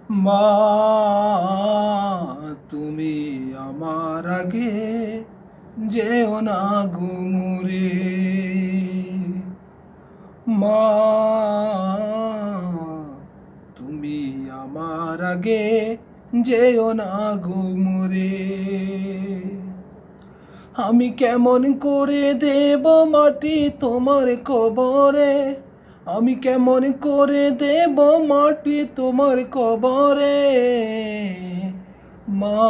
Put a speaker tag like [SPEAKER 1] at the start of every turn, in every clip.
[SPEAKER 1] মা, তুমি আমার আগে যেও না গো মরে। মা, তুমি আমার আগে যেও না গো মরে। আমি কেমন করে দেব মাটি তোমার কবরে, আমি কেমন করে দেব মাটি তোমার কবরে। মা,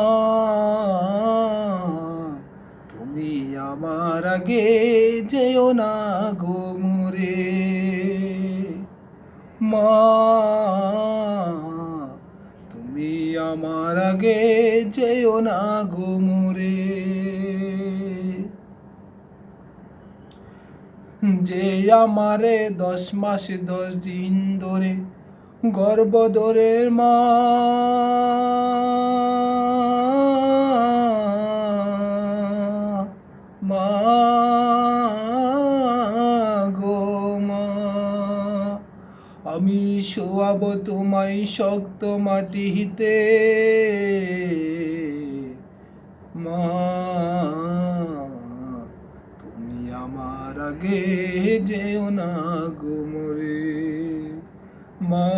[SPEAKER 1] তুমি আমার আগে যেও না গো মরে। মা, তুমি আমার আগে যেও না গো মরে। যে আমারে 10 মাস 10 দিন ধরে গর্ভ ধরে মা, মা গো মা, আমি শোয়াবো তোমায় শক্ত মাটিতে। মা, তুমি আমার আগে যেও না গো মরে। মা,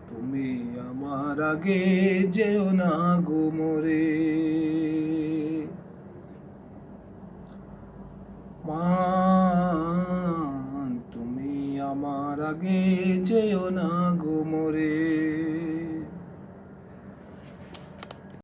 [SPEAKER 1] তুমি আমার আগে যেও না গো মরে।